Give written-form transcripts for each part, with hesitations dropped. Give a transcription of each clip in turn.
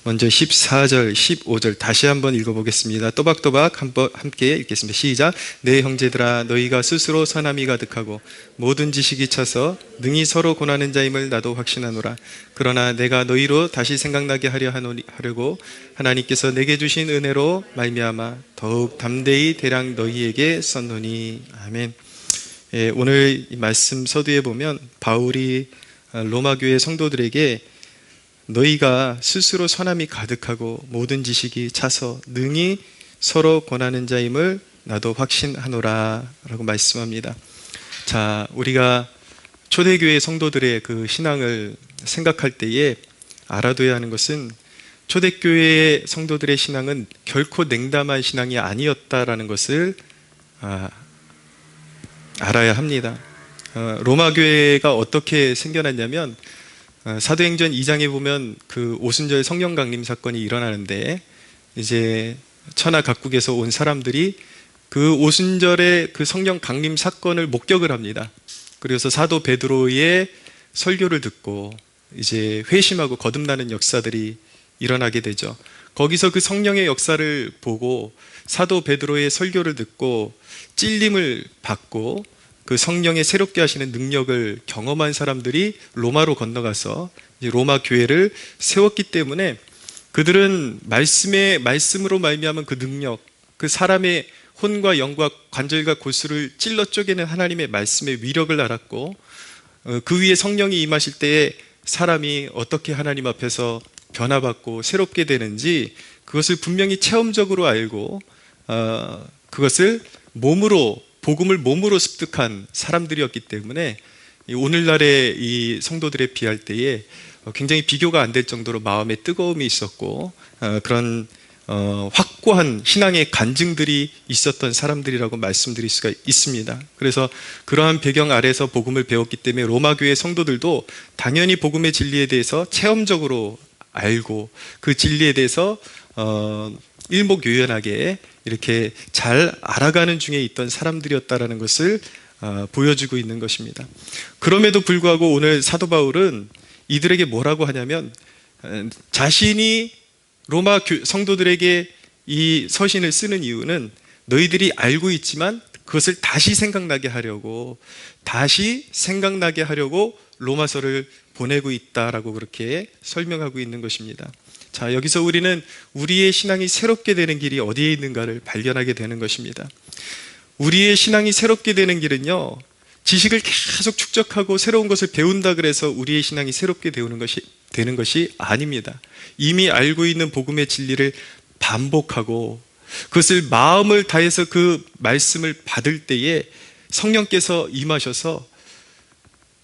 먼저 14절, 15절 다시 한번 읽어보겠습니다. 또박또박 한번 함께 읽겠습니다. 시작. 내 형제들아, 너희가 스스로 선함이 가득하고 모든 지식이 차서 능히 서로 고난하는 자임을 나도 확신하노라. 그러나 내가 너희로 다시 생각나게 하려고 하나님께서 내게 주신 은혜로 말미암아 더욱 담대히 대량 너희에게 썼노니. 아멘. 예, 오늘 이 말씀 서두에 보면 바울이 로마 교회 성도들에게 너희가 스스로 선함이 가득하고 모든 지식이 차서 능히 서로 권하는 자임을 나도 확신하노라 라고 말씀합니다. 자, 우리가 초대교회 성도들의 그 신앙을 생각할 때에 알아둬야 하는 것은 초대교회 성도들의 신앙은 결코 냉담한 신앙이 아니었다라는 것을 알아야 합니다. 로마 교회가 어떻게 생겨났냐면 사도행전 2장에 보면 그 오순절 성령 강림 사건이 일어나는데 이제 천하 각국에서 온 사람들이 그 오순절의 그 성령 강림 사건을 목격을 합니다. 그래서 사도 베드로의 설교를 듣고 이제 회심하고 거듭나는 역사들이 일어나게 되죠. 거기서 그 성령의 역사를 보고 사도 베드로의 설교를 듣고 찔림을 받고 그 성령의 새롭게 하시는 능력을 경험한 사람들이 로마로 건너가서 로마 교회를 세웠기 때문에 그들은 말씀으로 말미암은 그 능력, 그 사람의 혼과 영과 관절과 골수를 찔러 쪼개는 하나님의 말씀의 위력을 알았고 그 위에 성령이 임하실 때에 사람이 어떻게 하나님 앞에서 변화받고 새롭게 되는지 그것을 분명히 체험적으로 알고 그것을 복음을 몸으로 습득한 사람들이었기 때문에 오늘날의 이 성도들에 비할 때에 굉장히 비교가 안 될 정도로 마음에 뜨거움이 있었고 그런 확고한 신앙의 간증들이 있었던 사람들이라고 말씀드릴 수가 있습니다. 그래서 그러한 배경 아래서 복음을 배웠기 때문에 로마 교회 성도들도 당연히 복음의 진리에 대해서 체험적으로 알고 그 진리에 대해서 일목요연하게 이렇게 잘 알아가는 중에 있던 사람들이었다라는 것을 보여주고 있는 것입니다. 그럼에도 불구하고 오늘 사도 바울은 이들에게 뭐라고 하냐면 자신이 로마 성도들에게 이 서신을 쓰는 이유는 너희들이 알고 있지만 그것을 다시 생각나게 하려고 로마서를 보내고 있다라고 그렇게 설명하고 있는 것입니다. 자, 여기서 우리는 우리의 신앙이 새롭게 되는 길이 어디에 있는가를 발견하게 되는 것입니다. 우리의 신앙이 새롭게 되는 길은요, 지식을 계속 축적하고 새로운 것을 배운다 그래서 우리의 신앙이 새롭게 되는 것이 아닙니다. 이미 알고 있는 복음의 진리를 반복하고 그것을 마음을 다해서 그 말씀을 받을 때에 성령께서 임하셔서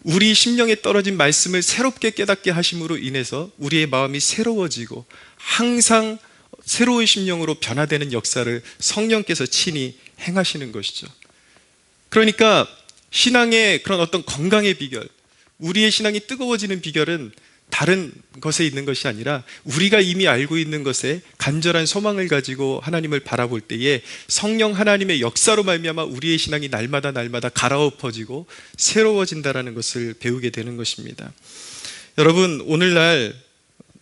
우리 심령에 떨어진 말씀을 새롭게 깨닫게 하심으로 인해서 우리의 마음이 새로워지고 항상 새로운 심령으로 변화되는 역사를 성령께서 친히 행하시는 것이죠. 그러니까 신앙의 그런 어떤 건강의 비결, 우리의 신앙이 뜨거워지는 비결은 다른 것에 있는 것이 아니라 우리가 이미 알고 있는 것에 간절한 소망을 가지고 하나님을 바라볼 때에 성령 하나님의 역사로 말미암아 우리의 신앙이 날마다 갈아엎어지고 새로워진다라는 것을 배우게 되는 것입니다. 여러분, 오늘날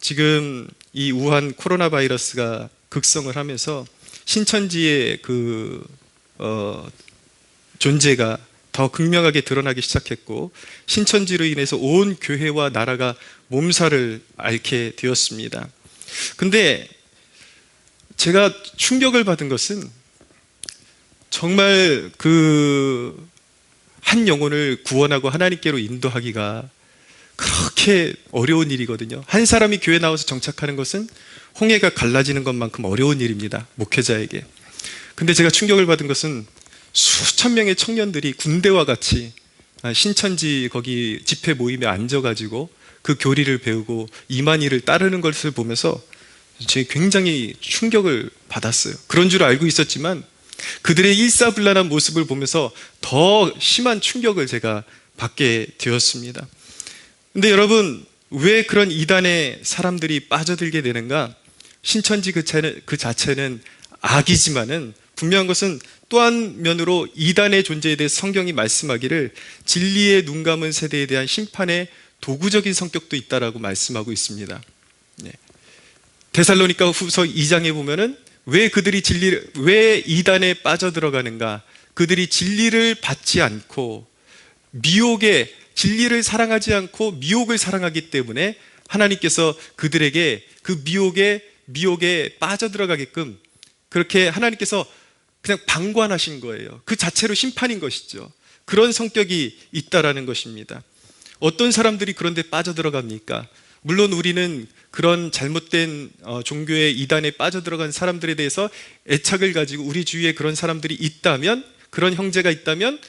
지금 이 우한 코로나 바이러스가 극성을 하면서 신천지의 그 존재가 더 극명하게 드러나기 시작했고 신천지로 인해서 온 교회와 나라가 몸살을 앓게 되었습니다. 근데 제가 충격을 받은 것은 정말 그 한 영혼을 구원하고 하나님께로 인도하기가 그렇게 어려운 일이거든요. 한 사람이 교회 나와서 정착하는 것은 홍해가 갈라지는 것만큼 어려운 일입니다, 목회자에게. 근데 제가 충격을 받은 것은 수천 명의 청년들이 군대와 같이 신천지 거기 집회 모임에 앉아가지고 그 교리를 배우고 이만희를 따르는 것을 보면서 제가 굉장히 충격을 받았어요. 그런 줄 알고 있었지만 그들의 일사불란한 모습을 보면서 더 심한 충격을 제가 받게 되었습니다. 근데 여러분, 왜 그런 이단의 사람들이 빠져들게 되는가? 신천지 그 자체는 악이지만은 분명한 것은 또 한 면으로 이단의 존재에 대해 성경이 말씀하기를 진리에 눈 감은 세대에 대한 심판의 도구적인 성격도 있다라고 말씀하고 있습니다. 네. 데살로니가 후서 2장에 보면은 왜 이단에 빠져들어가는가? 그들이 진리를 받지 않고 진리를 사랑하지 않고 미혹을 사랑하기 때문에 하나님께서 그들에게 그 미혹에 빠져들어가게끔 그렇게 하나님께서 그냥 방관하신 거예요. 그 자체로 심판인 것이죠. 그런 성격이 있다라는 것입니다. 어떤 사람들이 그런데 빠져들어갑니까? 물론 우리는 그런 잘못된 종교의 이단에 빠져들어간 사람들에 대해서 애착을 가지고 우리 주위에 그런 사람들이 있다면, 그런 형제가 있다면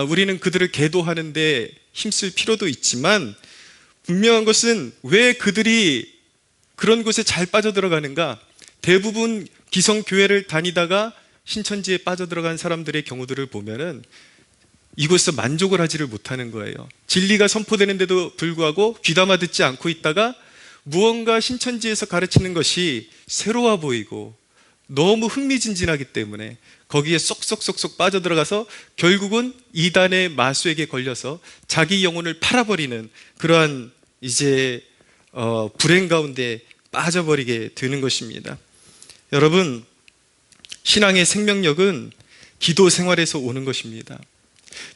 우리는 그들을 계도하는데 힘쓸 필요도 있지만, 분명한 것은 왜 그들이 그런 곳에 잘 빠져들어가는가? 대부분 기성교회를 다니다가 신천지에 빠져들어간 사람들의 경우들을 보면은 이곳에서 만족을 하지를 못하는 거예요. 진리가 선포되는데도 불구하고 귀담아 듣지 않고 있다가 무언가 신천지에서 가르치는 것이 새로워 보이고 너무 흥미진진하기 때문에 거기에 쏙쏙쏙쏙 빠져들어가서 결국은 이단의 마수에게 걸려서 자기 영혼을 팔아버리는 그러한 불행 가운데 빠져버리게 되는 것입니다. 여러분, 신앙의 생명력은 기도 생활에서 오는 것입니다.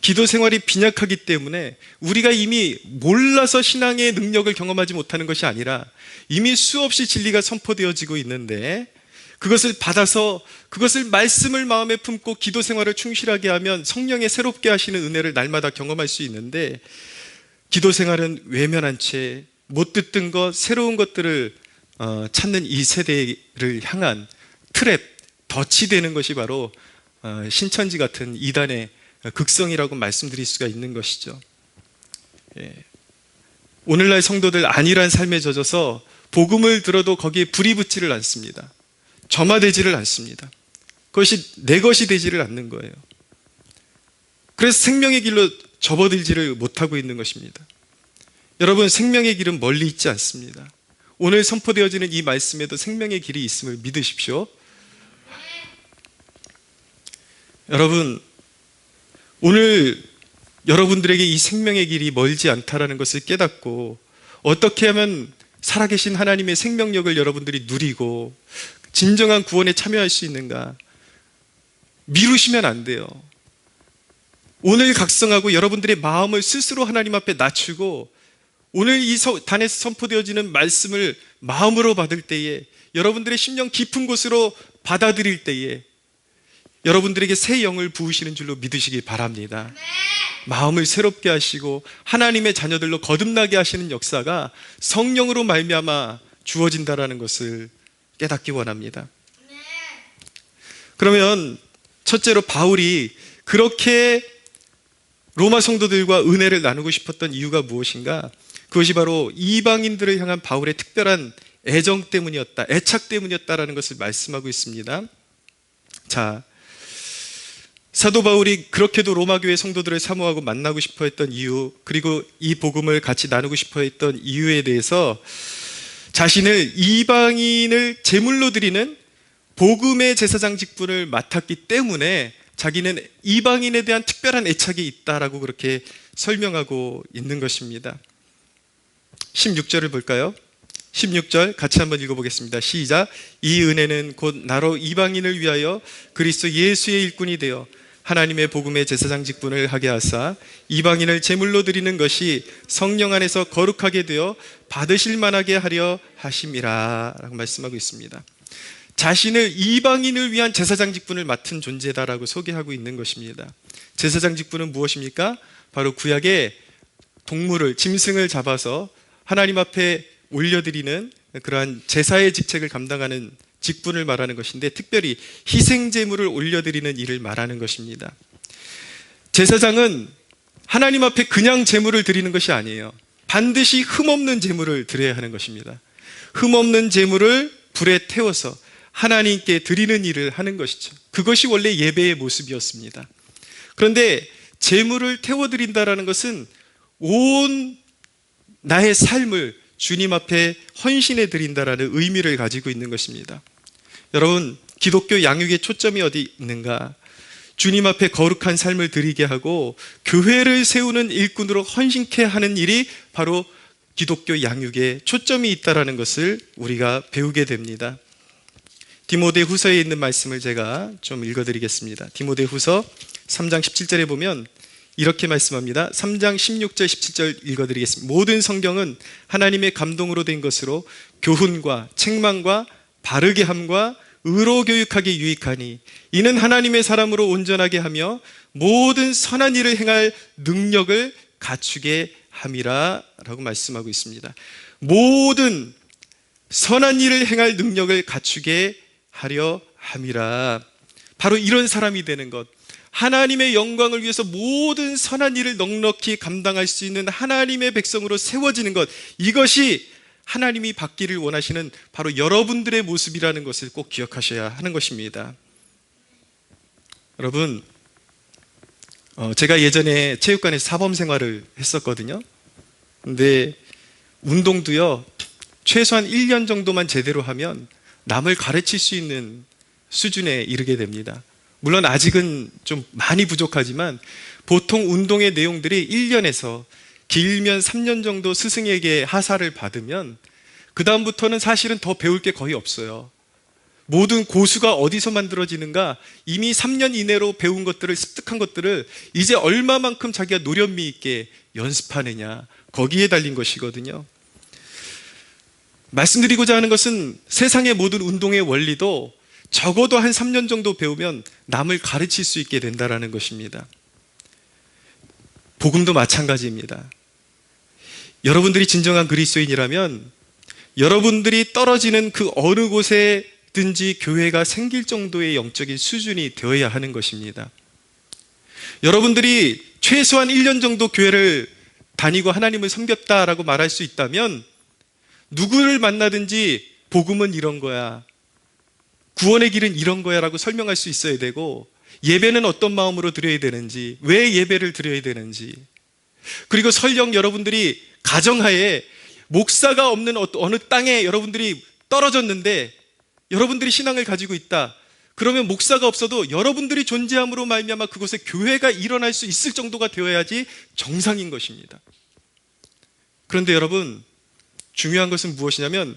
기도 생활이 빈약하기 때문에 우리가 이미 몰라서 신앙의 능력을 경험하지 못하는 것이 아니라 이미 수없이 진리가 선포되어지고 있는데 그것을 받아서 그것을 말씀을 마음에 품고 기도 생활을 충실하게 하면 성령의 새롭게 하시는 은혜를 날마다 경험할 수 있는데, 기도 생활은 외면한 채 못 듣던 것, 새로운 것들을 찾는 이 세대를 향한 트랩, 덫이 되는 것이 바로 신천지 같은 이단의 극성이라고 말씀드릴 수가 있는 것이죠. 오늘날 성도들 안일한 삶에 젖어서 복음을 들어도 거기에 불이 붙지를 않습니다. 점화되지를 않습니다. 그것이 내 것이 되지를 않는 거예요. 그래서 생명의 길로 접어들지를 못하고 있는 것입니다. 여러분, 생명의 길은 멀리 있지 않습니다. 오늘 선포되어지는 이 말씀에도 생명의 길이 있음을 믿으십시오. 여러분, 오늘 여러분들에게 이 생명의 길이 멀지 않다라는 것을 깨닫고 어떻게 하면 살아계신 하나님의 생명력을 여러분들이 누리고 진정한 구원에 참여할 수 있는가? 미루시면 안 돼요. 오늘 각성하고 여러분들의 마음을 스스로 하나님 앞에 낮추고 오늘 이 단에서 선포되어지는 말씀을 마음으로 받을 때에, 여러분들의 심령 깊은 곳으로 받아들일 때에 여러분들에게 새 영을 부으시는 줄로 믿으시기 바랍니다. 마음을 새롭게 하시고 하나님의 자녀들로 거듭나게 하시는 역사가 성령으로 말미암아 주어진다라는 것을 깨닫기 원합니다. 그러면 첫째로 바울이 그렇게 로마 성도들과 은혜를 나누고 싶었던 이유가 무엇인가? 그것이 바로 이방인들을 향한 바울의 특별한 애정 때문이었다, 애착 때문이었다라는 것을 말씀하고 있습니다. 자, 사도 바울이 그렇게도 로마 교회 성도들을 사모하고 만나고 싶어 했던 이유, 그리고 이 복음을 같이 나누고 싶어 했던 이유에 대해서 자신을 이방인을 제물로 드리는 복음의 제사장 직분을 맡았기 때문에 자기는 이방인에 대한 특별한 애착이 있다라고 그렇게 설명하고 있는 것입니다. 16절을 볼까요? 16절 같이 한번 읽어보겠습니다. 시작. 이 은혜는 곧 나로 이방인을 위하여 그리스도 예수의 일꾼이 되어 하나님의 복음의 제사장 직분을 하게 하사 이방인을 제물로 드리는 것이 성령 안에서 거룩하게 되어 받으실 만하게 하려 하심이라 라고 말씀하고 있습니다. 자신을 이방인을 위한 제사장 직분을 맡은 존재다라고 소개하고 있는 것입니다. 제사장 직분은 무엇입니까? 바로 구약의 동물을, 짐승을 잡아서 하나님 앞에 올려드리는 그러한 제사의 직책을 감당하는 직분을 말하는 것인데, 특별히 희생제물을 올려드리는 일을 말하는 것입니다. 제사장은 하나님 앞에 그냥 제물을 드리는 것이 아니에요. 반드시 흠없는 제물을 드려야 하는 것입니다. 흠없는 제물을 불에 태워서 하나님께 드리는 일을 하는 것이죠. 그것이 원래 예배의 모습이었습니다. 그런데 제물을 태워드린다라는 것은 온 나의 삶을 주님 앞에 헌신해 드린다라는 의미를 가지고 있는 것입니다. 여러분, 기독교 양육의 초점이 어디 있는가? 주님 앞에 거룩한 삶을 드리게 하고 교회를 세우는 일꾼으로 헌신케 하는 일이 바로 기독교 양육에 초점이 있다는 것을 우리가 배우게 됩니다. 디모데후서에 있는 말씀을 제가 좀 읽어드리겠습니다. 디모데후서 3장 17절에 보면 이렇게 말씀합니다. 3장 16절 17절 읽어드리겠습니다. 모든 성경은 하나님의 감동으로 된 것으로 교훈과 책망과 바르게 함과 의로 교육하기 유익하니 이는 하나님의 사람으로 온전하게 하며 모든 선한 일을 행할 능력을 갖추게 함이라 라고 말씀하고 있습니다. 모든 선한 일을 행할 능력을 갖추게 하려 함이라. 바로 이런 사람이 되는 것, 하나님의 영광을 위해서 모든 선한 일을 넉넉히 감당할 수 있는 하나님의 백성으로 세워지는 것, 이것이 하나님이 받기를 원하시는 바로 여러분들의 모습이라는 것을 꼭 기억하셔야 하는 것입니다. 여러분, 제가 예전에 체육관에서 사범생활을 했었거든요. 근데 운동도요, 최소한 1년 정도만 제대로 하면 남을 가르칠 수 있는 수준에 이르게 됩니다. 물론 아직은 좀 많이 부족하지만 보통 운동의 내용들이 1년에서 길면 3년 정도 스승에게 하사를 받으면 그 다음부터는 사실은 더 배울 게 거의 없어요. 모든 고수가 어디서 만들어지는가, 이미 3년 이내로 배운 것들을, 습득한 것들을 이제 얼마만큼 자기가 노련미 있게 연습하느냐, 거기에 달린 것이거든요. 말씀드리고자 하는 것은 세상의 모든 운동의 원리도 적어도 한 3년 정도 배우면 남을 가르칠 수 있게 된다는 것입니다. 복음도 마찬가지입니다. 여러분들이 진정한 그리스도인이라면 여러분들이 떨어지는 그 어느 곳에든지 교회가 생길 정도의 영적인 수준이 되어야 하는 것입니다. 여러분들이 최소한 1년 정도 교회를 다니고 하나님을 섬겼다라고 말할 수 있다면 누구를 만나든지 복음은 이런 거야, 구원의 길은 이런 거야 라고 설명할 수 있어야 되고, 예배는 어떤 마음으로 드려야 되는지, 왜 예배를 드려야 되는지, 그리고 설령 여러분들이 가정하에 목사가 없는 어느 땅에 여러분들이 떨어졌는데 여러분들이 신앙을 가지고 있다, 그러면 목사가 없어도 여러분들이 존재함으로 말미암아 그곳에 교회가 일어날 수 있을 정도가 되어야지 정상인 것입니다. 그런데 여러분, 중요한 것은 무엇이냐면,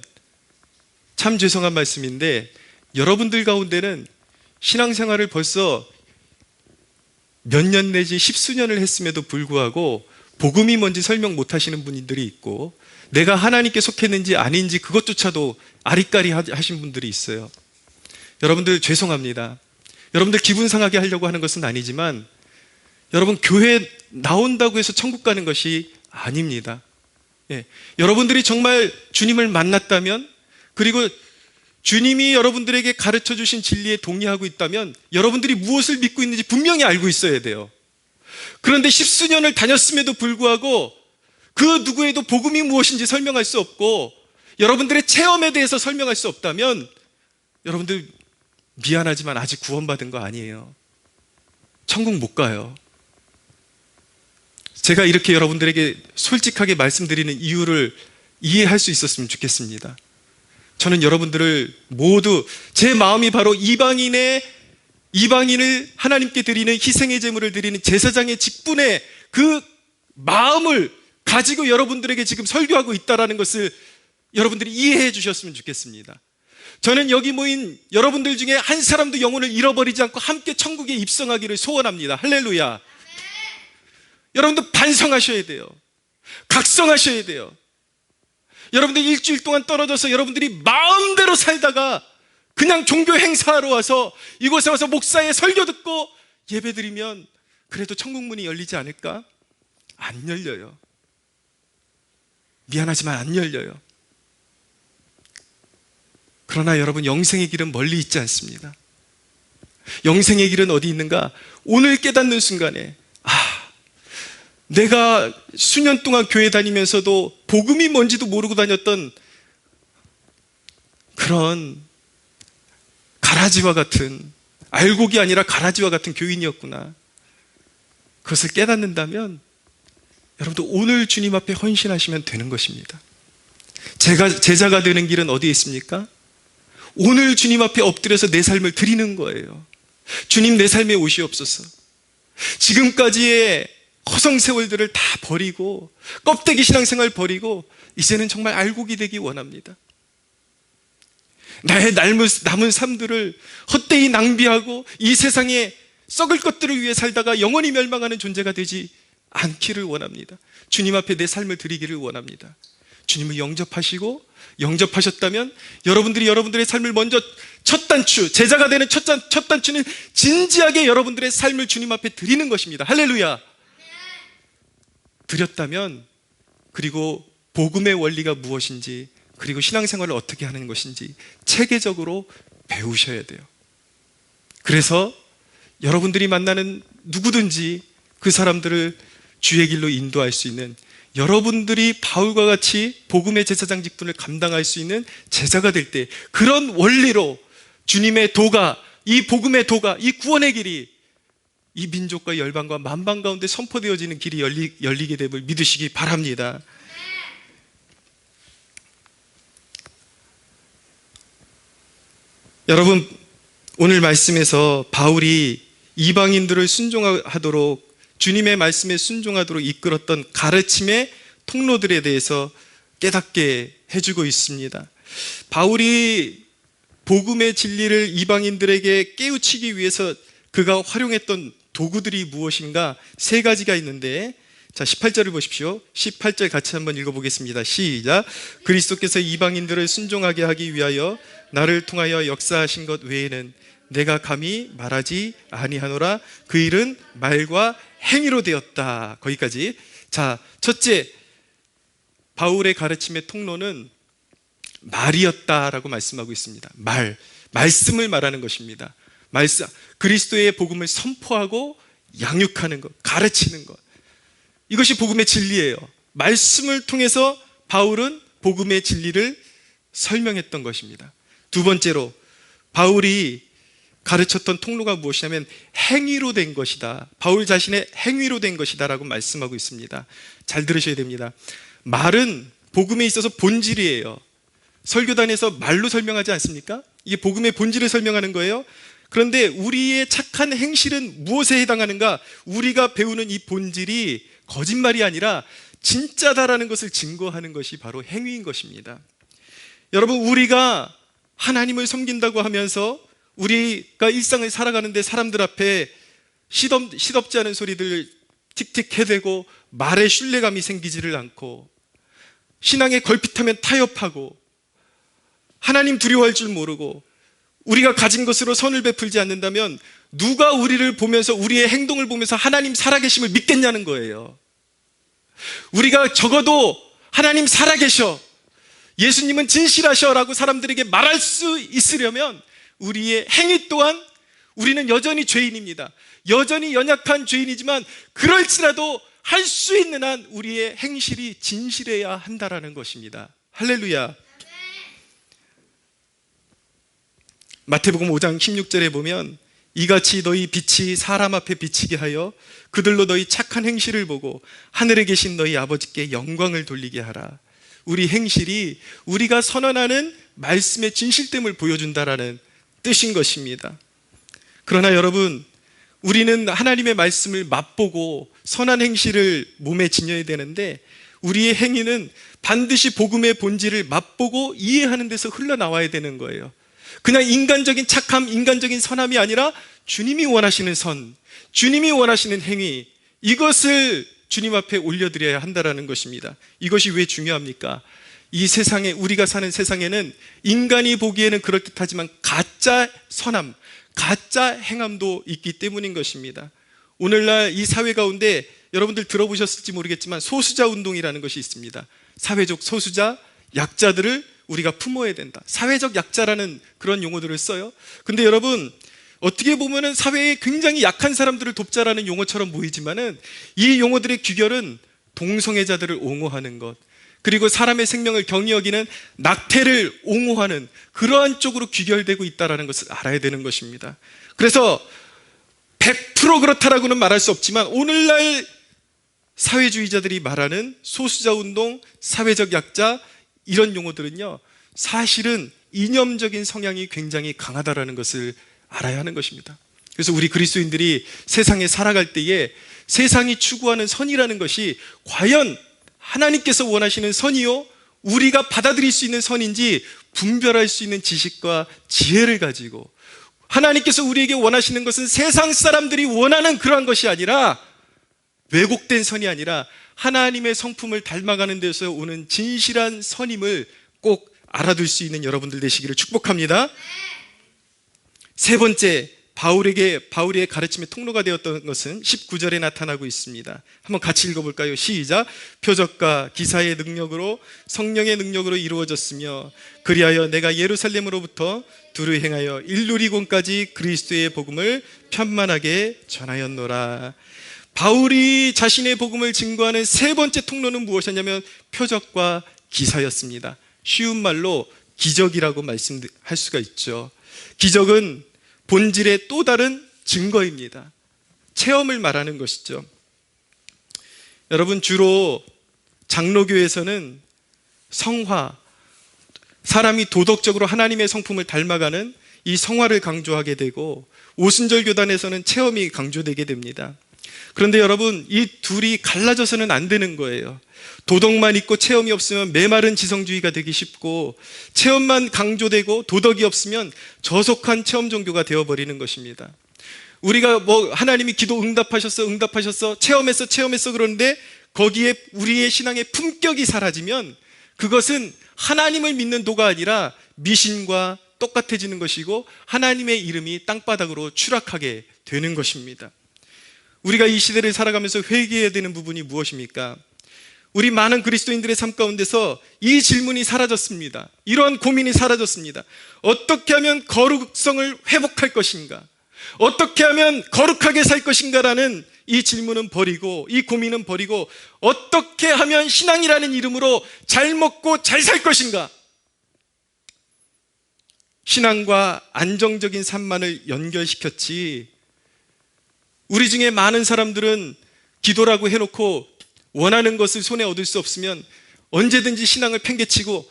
참 죄송한 말씀인데 여러분들 가운데는 신앙생활을 벌써 몇 년 내지 십수년을 했음에도 불구하고 복음이 뭔지 설명 못 하시는 분들이 있고, 내가 하나님께 속했는지 아닌지 그것조차도 아리까리 하신 분들이 있어요. 여러분들 죄송합니다. 여러분들 기분 상하게 하려고 하는 것은 아니지만, 여러분 교회 나온다고 해서 천국 가는 것이 아닙니다. 예, 여러분들이 정말 주님을 만났다면, 그리고 주님이 여러분들에게 가르쳐 주신 진리에 동의하고 있다면 여러분들이 무엇을 믿고 있는지 분명히 알고 있어야 돼요. 그런데 십수년을 다녔음에도 불구하고 그 누구에도 복음이 무엇인지 설명할 수 없고 여러분들의 체험에 대해서 설명할 수 없다면 여러분들 미안하지만 아직 구원받은 거 아니에요. 천국 못 가요. 제가 이렇게 여러분들에게 솔직하게 말씀드리는 이유를 이해할 수 있었으면 좋겠습니다. 저는 여러분들을 모두, 제 마음이 바로 이방인을 하나님께 드리는 희생의 제물을 드리는 제사장의 직분의 그 마음을 가지고 여러분들에게 지금 설교하고 있다는 것을 여러분들이 이해해 주셨으면 좋겠습니다. 저는 여기 모인 여러분들 중에 한 사람도 영혼을 잃어버리지 않고 함께 천국에 입성하기를 소원합니다. 할렐루야. 여러분들 반성하셔야 돼요. 각성하셔야 돼요. 여러분들 일주일 동안 떨어져서 여러분들이 마음대로 살다가 그냥 종교 행사하러 와서 이곳에 와서 목사의 설교 듣고 예배 드리면 그래도 천국 문이 열리지 않을까? 안 열려요. 미안하지만 안 열려요. 그러나 여러분, 영생의 길은 멀리 있지 않습니다. 영생의 길은 어디 있는가? 오늘 깨닫는 순간에, 내가 수년 동안 교회 다니면서도 복음이 뭔지도 모르고 다녔던 그런 가라지와 같은, 알곡이 아니라 가라지와 같은 교인이었구나. 그것을 깨닫는다면 여러분도 오늘 주님 앞에 헌신하시면 되는 것입니다. 제자가 되는 길은 어디에 있습니까? 오늘 주님 앞에 엎드려서 내 삶을 드리는 거예요. 주님, 내 삶에 오시옵소서. 지금까지의 허송세월들을 다 버리고 껍데기 신앙생활 버리고 이제는 정말 알곡이 되기 원합니다. 나의 남은 삶들을 헛되이 낭비하고 이 세상에 썩을 것들을 위해 살다가 영원히 멸망하는 존재가 되지 않기를 원합니다. 주님 앞에 내 삶을 드리기를 원합니다. 주님을 영접하시고, 영접하셨다면 여러분들이 여러분들의 삶을 먼저 첫 단추, 제자가 되는 첫 단추는 진지하게 여러분들의 삶을 주님 앞에 드리는 것입니다. 할렐루야. 드렸다면, 그리고 복음의 원리가 무엇인지, 그리고 신앙생활을 어떻게 하는 것인지 체계적으로 배우셔야 돼요. 그래서 여러분들이 만나는 누구든지 그 사람들을 주의 길로 인도할 수 있는, 여러분들이 바울과 같이 복음의 제사장 직분을 감당할 수 있는 제자가 될 때, 그런 원리로 주님의 도가, 이 복음의 도가, 이 구원의 길이 이 민족과 열방과 만방 가운데 선포되어지는 길이 열리게 됨을 믿으시기 바랍니다. 여러분, 오늘 말씀에서 바울이 이방인들을 순종하도록, 주님의 말씀에 순종하도록 이끌었던 가르침의 통로들에 대해서 깨닫게 해주고 있습니다. 바울이 복음의 진리를 이방인들에게 깨우치기 위해서 그가 활용했던 도구들이 무엇인가? 세 가지가 있는데, 자, 18절을 보십시오. 18절 같이 한번 읽어보겠습니다. 시작. 그리스도께서 이방인들을 순종하게 하기 위하여 나를 통하여 역사하신 것 외에는 내가 감히 말하지 아니하노라. 그 일은 말과 행위로 되었다. 거기까지. 자, 첫째, 바울의 가르침의 통로는 말이었다라고 말씀하고 있습니다. 말씀을 말하는 것입니다. 그리스도의 복음을 선포하고 양육하는 것, 가르치는 것, 이것이 복음의 진리예요. 말씀을 통해서 바울은 복음의 진리를 설명했던 것입니다. 두 번째로, 바울이 가르쳤던 통로가 무엇이냐면 행위로 된 것이다. 바울 자신의 행위로 된 것이다 라고 말씀하고 있습니다. 잘 들으셔야 됩니다. 말은 복음에 있어서 본질이에요. 설교단에서 말로 설명하지 않습니까? 이게 복음의 본질을 설명하는 거예요. 그런데 우리의 착한 행실은 무엇에 해당하는가? 우리가 배우는 이 본질이 거짓말이 아니라 진짜다라는 것을 증거하는 것이 바로 행위인 것입니다. 여러분, 우리가 하나님을 섬긴다고 하면서 우리가 일상을 살아가는데 사람들 앞에 시덥지 않은 소리들 틱틱 해대고 말에 신뢰감이 생기지를 않고 신앙에 걸핏하면 타협하고 하나님 두려워할 줄 모르고 우리가 가진 것으로 선을 베풀지 않는다면 누가 우리를 보면서, 우리의 행동을 보면서 하나님 살아계심을 믿겠냐는 거예요. 우리가 적어도 하나님 살아계셔, 예수님은 진실하셔 라고 사람들에게 말할 수 있으려면 우리의 행위 또한, 우리는 여전히 죄인입니다. 여전히 연약한 죄인이지만 그럴지라도 할 수 있는 한 우리의 행실이 진실해야 한다라는 것입니다. 할렐루야. 마태복음 5장 16절에 보면 이같이 너희 빛이 사람 앞에 비치게 하여 그들로 너희 착한 행실을 보고 하늘에 계신 너희 아버지께 영광을 돌리게 하라. 우리 행실이 우리가 선언하는 말씀의 진실됨을 보여준다라는 뜻인 것입니다. 그러나 여러분, 우리는 하나님의 말씀을 맛보고 선한 행실을 몸에 지녀야 되는데 우리의 행위는 반드시 복음의 본질을 맛보고 이해하는 데서 흘러나와야 되는 거예요. 그냥 인간적인 착함, 인간적인 선함이 아니라 주님이 원하시는 선, 주님이 원하시는 행위, 이것을 주님 앞에 올려드려야 한다는 것입니다. 이것이 왜 중요합니까? 이 세상에, 우리가 사는 세상에는 인간이 보기에는 그럴듯하지만 가짜 선함, 가짜 행함도 있기 때문인 것입니다. 오늘날 이 사회 가운데 여러분들 들어보셨을지 모르겠지만 소수자 운동이라는 것이 있습니다. 사회적 소수자, 약자들을 우리가 품어야 된다. 사회적 약자라는 그런 용어들을 써요. 근데 여러분, 어떻게 보면은 사회에 굉장히 약한 사람들을 돕자라는 용어처럼 보이지만은 이 용어들의 귀결은 동성애자들을 옹호하는 것, 그리고 사람의 생명을 경히 여기는 낙태를 옹호하는 그러한 쪽으로 귀결되고 있다는 것을 알아야 되는 것입니다. 그래서 100% 그렇다라고는 말할 수 없지만 오늘날 사회주의자들이 말하는 소수자 운동, 사회적 약자, 이런 용어들은요, 사실은 이념적인 성향이 굉장히 강하다라는 것을 알아야 하는 것입니다. 그래서 우리 그리스도인들이 세상에 살아갈 때에 세상이 추구하는 선이라는 것이 과연 하나님께서 원하시는 선이요, 우리가 받아들일 수 있는 선인지 분별할 수 있는 지식과 지혜를 가지고, 하나님께서 우리에게 원하시는 것은 세상 사람들이 원하는 그러한 것이 아니라, 왜곡된 선이 아니라 하나님의 성품을 닮아가는 데서 오는 진실한 선임을 꼭 알아둘 수 있는 여러분들 되시기를 축복합니다. 세 번째, 바울의 가르침의 통로가 되었던 것은 19절에 나타나고 있습니다. 한번 같이 읽어볼까요? 시작. 표적과 기사의 능력으로, 성령의 능력으로 이루어졌으며, 그리하여 내가 예루살렘으로부터 두루 행하여 일루리곤까지 그리스도의 복음을 편만하게 전하였노라. 바울이 자신의 복음을 증거하는 세 번째 통로는 무엇이냐면 표적과 기사였습니다. 쉬운 말로 기적이라고 말씀할 수가 있죠. 기적은 본질의 또 다른 증거입니다. 체험을 말하는 것이죠. 여러분, 주로 장로교에서는 성화, 사람이 도덕적으로 하나님의 성품을 닮아가는 이 성화를 강조하게 되고, 오순절 교단에서는 체험이 강조되게 됩니다. 그런데 여러분, 이 둘이 갈라져서는 안 되는 거예요. 도덕만 있고 체험이 없으면 메마른 지성주의가 되기 쉽고, 체험만 강조되고 도덕이 없으면 저속한 체험 종교가 되어버리는 것입니다. 우리가 하나님이 기도 응답하셨어, 체험했어 그러는데 거기에 우리의 신앙의 품격이 사라지면 그것은 하나님을 믿는 도가 아니라 미신과 똑같아지는 것이고, 하나님의 이름이 땅바닥으로 추락하게 되는 것입니다. 우리가 이 시대를 살아가면서 회개해야 되는 부분이 무엇입니까? 우리 많은 그리스도인들의 삶 가운데서 이 질문이 사라졌습니다. 이러한 고민이 사라졌습니다. 어떻게 하면 거룩성을 회복할 것인가? 어떻게 하면 거룩하게 살 것인가라는 이 질문은 버리고, 이 고민은 버리고, 어떻게 하면 신앙이라는 이름으로 잘 먹고 잘 살 것인가? 신앙과 안정적인 삶만을 연결시켰지, 우리 중에 많은 사람들은 기도라고 해놓고 원하는 것을 손에 얻을 수 없으면 언제든지 신앙을 팽개치고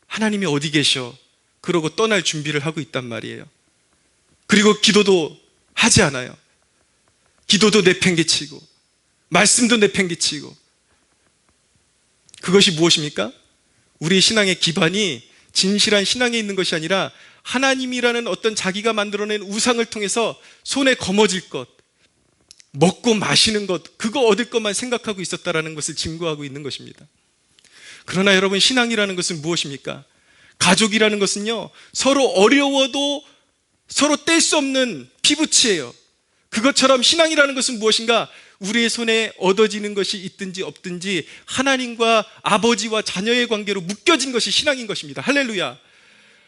하나님이 어디 계셔? 그러고 떠날 준비를 하고 있단 말이에요. 그리고 기도도 하지 않아요. 기도도 내팽개치고 말씀도 내팽개치고. 그것이 무엇입니까? 우리의 신앙의 기반이 진실한 신앙에 있는 것이 아니라 하나님이라는 어떤 자기가 만들어낸 우상을 통해서 손에 거머쥘 것, 먹고 마시는 것, 그거 얻을 것만 생각하고 있었다라는 것을 증거하고 있는 것입니다. 그러나 여러분, 신앙이라는 것은 무엇입니까? 가족이라는 것은요, 서로 어려워도 서로 뗄 수 없는 피부치예요. 그것처럼 신앙이라는 것은 무엇인가? 우리의 손에 얻어지는 것이 있든지 없든지 하나님과 아버지와 자녀의 관계로 묶여진 것이 신앙인 것입니다. 할렐루야.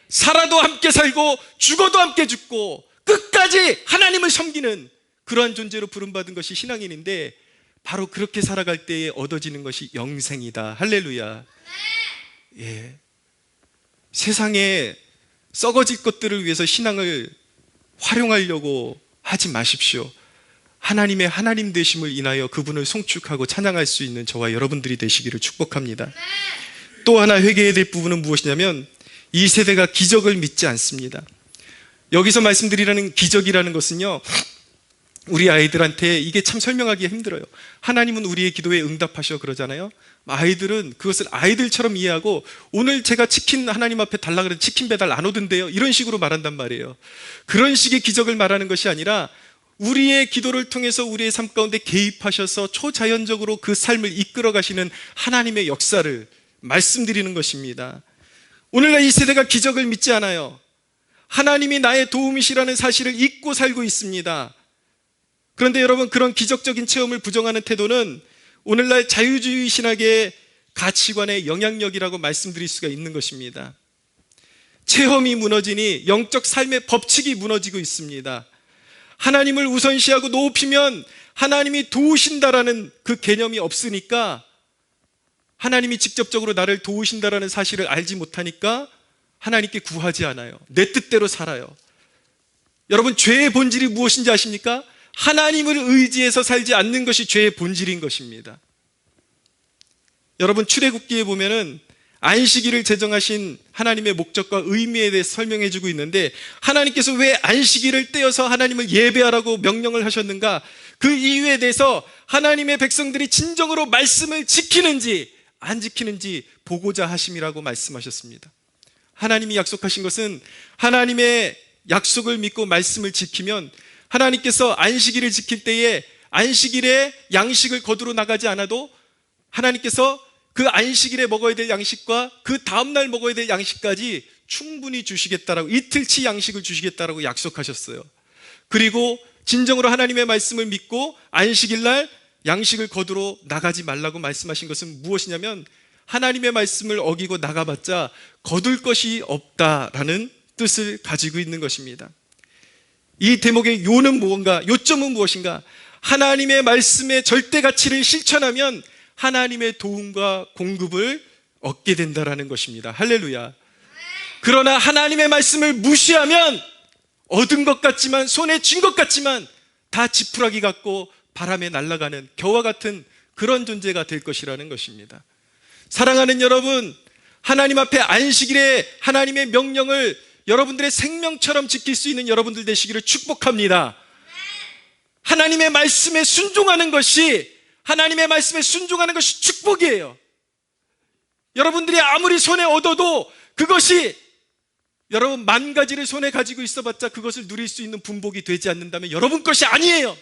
살아도 함께 살고 죽어도 함께 죽고 끝까지 하나님을 섬기는 그러한 존재로 부름받은 것이 신앙인인데, 바로 그렇게 살아갈 때에 얻어지는 것이 영생이다. 할렐루야. 예. 세상에 썩어질 것들을 위해서 신앙을 활용하려고 하지 마십시오. 하나님의 하나님 되심을 인하여 그분을 송축하고 찬양할 수 있는 저와 여러분들이 되시기를 축복합니다. 또 하나 회개해야 될 부분은 무엇이냐면, 이 세대가 기적을 믿지 않습니다. 여기서 말씀드리라는 기적이라는 것은요, 우리 아이들한테 이게 참 설명하기 힘들어요. 하나님은 우리의 기도에 응답하셔 그러잖아요. 아이들은 그것을 아이들처럼 이해하고, 오늘 제가 치킨 하나님 앞에 달라 그래서 치킨 배달 안 오던데요, 이런 식으로 말한단 말이에요. 그런 식의 기적을 말하는 것이 아니라 우리의 기도를 통해서 우리의 삶 가운데 개입하셔서 초자연적으로 그 삶을 이끌어 가시는 하나님의 역사를 말씀드리는 것입니다. 오늘날 이 세대가 기적을 믿지 않아요. 하나님이 나의 도움이시라는 사실을 잊고 살고 있습니다. 그런데 여러분, 그런 기적적인 체험을 부정하는 태도는 오늘날 자유주의 신학의 가치관의 영향력이라고 말씀드릴 수가 있는 것입니다. 체험이 무너지니 영적 삶의 법칙이 무너지고 있습니다. 하나님을 우선시하고 높이면 하나님이 도우신다라는 그 개념이 없으니까, 하나님이 직접적으로 나를 도우신다라는 사실을 알지 못하니까 하나님께 구하지 않아요. 내 뜻대로 살아요. 여러분, 죄의 본질이 무엇인지 아십니까? 하나님을 의지해서 살지 않는 것이 죄의 본질인 것입니다. 여러분, 출애굽기에 보면은 안식일을 제정하신 하나님의 목적과 의미에 대해 설명해 주고 있는데, 하나님께서 왜 안식일을 떼어서 하나님을 예배하라고 명령을 하셨는가? 그 이유에 대해서 하나님의 백성들이 진정으로 말씀을 지키는지 안 지키는지 보고자 하심이라고 말씀하셨습니다. 하나님이 약속하신 것은, 하나님의 약속을 믿고 말씀을 지키면 하나님께서 안식일을 지킬 때에 안식일에 양식을 거두러 나가지 않아도 하나님께서 그 안식일에 먹어야 될 양식과 그 다음날 먹어야 될 양식까지 충분히 주시겠다라고, 이틀치 양식을 주시겠다라고 약속하셨어요. 그리고 진정으로 하나님의 말씀을 믿고 안식일날 양식을 거두러 나가지 말라고 말씀하신 것은 무엇이냐면, 하나님의 말씀을 어기고 나가봤자 거둘 것이 없다라는 뜻을 가지고 있는 것입니다. 이 대목의 요점은 무엇인가? 하나님의 말씀의 절대 가치를 실천하면 하나님의 도움과 공급을 얻게 된다라는 것입니다. 할렐루야. 그러나 하나님의 말씀을 무시하면 얻은 것 같지만, 손에 쥔 것 같지만 다 지푸라기 같고 바람에 날아가는 겨와 같은 그런 존재가 될 것이라는 것입니다. 사랑하는 여러분, 하나님 앞에 안식일에 하나님의 명령을 여러분들의 생명처럼 지킬 수 있는 여러분들 되시기를 축복합니다. 하나님의 말씀에 순종하는 것이 축복이에요. 여러분들이 아무리 손에 얻어도 그것이, 여러분 만 가지를 손에 가지고 있어봤자 그것을 누릴 수 있는 분복이 되지 않는다면 여러분 것이 아니에요.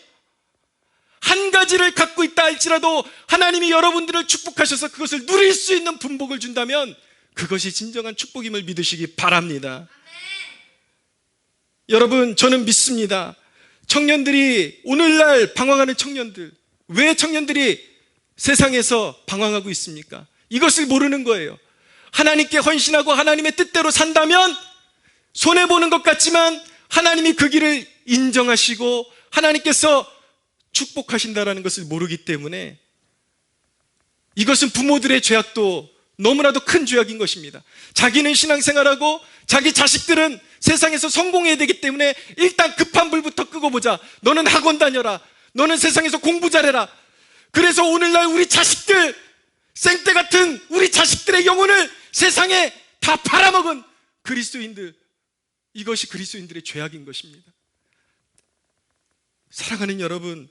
한 가지를 갖고 있다 할지라도 하나님이 여러분들을 축복하셔서 그것을 누릴 수 있는 분복을 준다면 그것이 진정한 축복임을 믿으시기 바랍니다. 여러분, 저는 믿습니다. 청년들이, 오늘날 방황하는 청년들, 왜 청년들이 세상에서 방황하고 있습니까? 이것을 모르는 거예요. 하나님께 헌신하고 하나님의 뜻대로 산다면 손해보는 것 같지만 하나님이 그 길을 인정하시고 하나님께서 축복하신다라는 것을 모르기 때문에, 이것은 부모들의 죄악도 너무나도 큰 죄악인 것입니다. 자기는 신앙생활하고 자기 자식들은 세상에서 성공해야 되기 때문에 일단 급한 불부터 끄고 보자. 너는 학원 다녀라. 너는 세상에서 공부 잘해라. 그래서 오늘날 우리 자식들, 생떼 같은 우리 자식들의 영혼을 세상에 다 팔아먹은 그리스도인들, 이것이 그리스도인들의 죄악인 것입니다. 사랑하는 여러분,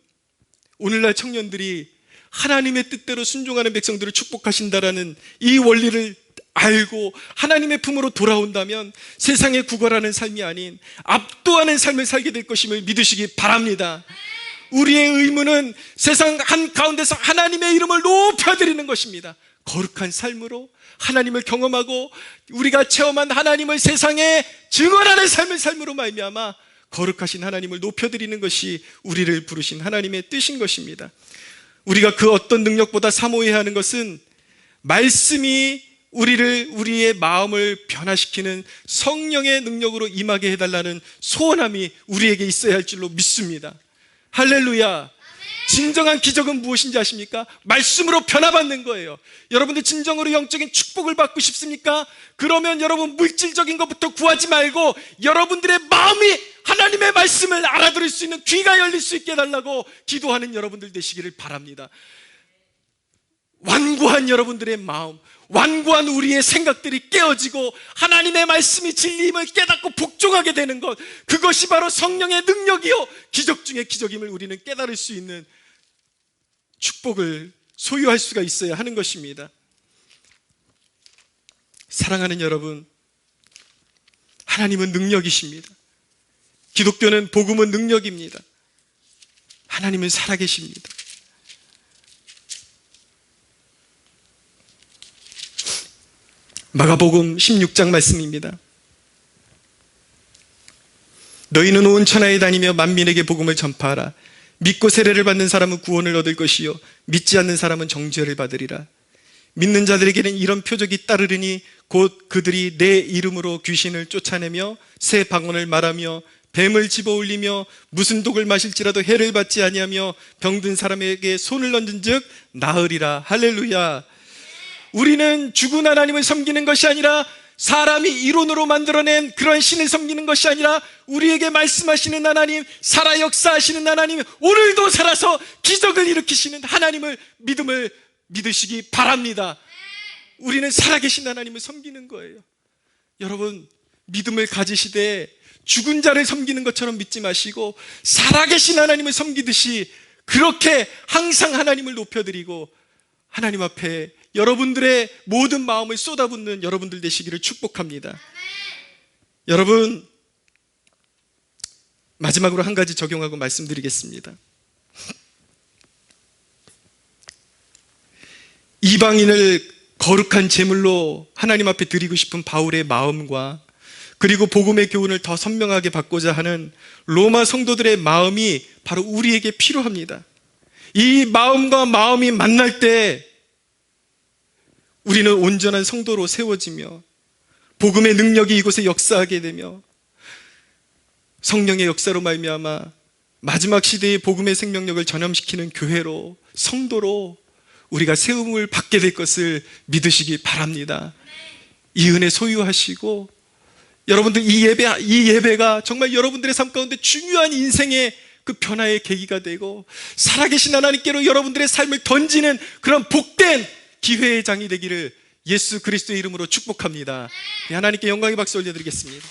오늘날 청년들이 하나님의 뜻대로 순종하는 백성들을 축복하신다라는 이 원리를 알고 하나님의 품으로 돌아온다면 세상에 구걸하는 삶이 아닌 압도하는 삶을 살게 될 것임을 믿으시기 바랍니다. 우리의 의무는 세상 한가운데서 하나님의 이름을 높여드리는 것입니다. 거룩한 삶으로 하나님을 경험하고 우리가 체험한 하나님을 세상에 증언하는 삶으로 말미암아 거룩하신 하나님을 높여드리는 것이 우리를 부르신 하나님의 뜻인 것입니다. 우리가 그 어떤 능력보다 사모해야 하는 것은 말씀이 우리의 마음을 변화시키는 성령의 능력으로 임하게 해달라는 소원함이 우리에게 있어야 할 줄로 믿습니다. 할렐루야. 진정한 기적은 무엇인지 아십니까? 말씀으로 변화받는 거예요. 여러분들 진정으로 영적인 축복을 받고 싶습니까? 그러면 여러분 물질적인 것부터 구하지 말고 여러분들의 마음이 하나님의 말씀을 알아들을 수 있는 귀가 열릴 수 있게 해달라고 기도하는 여러분들 되시기를 바랍니다. 완고한 여러분들의 마음, 완고한 우리의 생각들이 깨어지고 하나님의 말씀이 진리임을 깨닫고 복종하게 되는 것, 그것이 바로 성령의 능력이요 기적 중의 기적임을 우리는 깨달을 수 있는 축복을 소유할 수가 있어야 하는 것입니다. 사랑하는 여러분, 하나님은 능력이십니다. 기독교는 복음은 능력입니다. 하나님은 살아계십니다. 마가복음 16장 말씀입니다. 너희는 온 천하에 다니며 만민에게 복음을 전파하라. 믿고 세례를 받는 사람은 구원을 얻을 것이요 믿지 않는 사람은 정죄를 받으리라. 믿는 자들에게는 이런 표적이 따르리니 곧 그들이 내 이름으로 귀신을 쫓아내며 새 방언을 말하며 뱀을 집어올리며 무슨 독을 마실지라도 해를 받지 아니하며 병든 사람에게 손을 얹은 즉 나으리라. 할렐루야. 우리는 죽은 하나님을 섬기는 것이 아니라 사람이 이론으로 만들어낸 그런 신을 섬기는 것이 아니라 우리에게 말씀하시는 하나님, 살아 역사하시는 하나님, 오늘도 살아서 기적을 일으키시는 하나님을 믿으시기 바랍니다. 우리는 살아계신 하나님을 섬기는 거예요. 여러분, 믿음을 가지시되 죽은 자를 섬기는 것처럼 믿지 마시고 살아계신 하나님을 섬기듯이 그렇게 항상 하나님을 높여드리고 하나님 앞에 여러분들의 모든 마음을 쏟아붓는 여러분들 되시기를 축복합니다. 여러분, 마지막으로 한 가지 적용하고 말씀드리겠습니다. 이방인을 거룩한 제물로 하나님 앞에 드리고 싶은 바울의 마음과 그리고 복음의 교훈을 더 선명하게 받고자 하는 로마 성도들의 마음이 바로 우리에게 필요합니다. 이 마음과 마음이 만날 때 우리는 온전한 성도로 세워지며 복음의 능력이 이곳에 역사하게 되며 성령의 역사로 말미암아 마지막 시대의 복음의 생명력을 전염시키는 교회로, 성도로 우리가 세움을 받게 될 것을 믿으시기 바랍니다. 이 은혜 소유하시고 여러분들 이 예배가 정말 여러분들의 삶 가운데 중요한 인생의 그 변화의 계기가 되고 살아계신 하나님께로 여러분들의 삶을 던지는 그런 복된 기회의 장이 되기를 예수 그리스도의 이름으로 축복합니다. 하나님께 영광의 박수 올려드리겠습니다.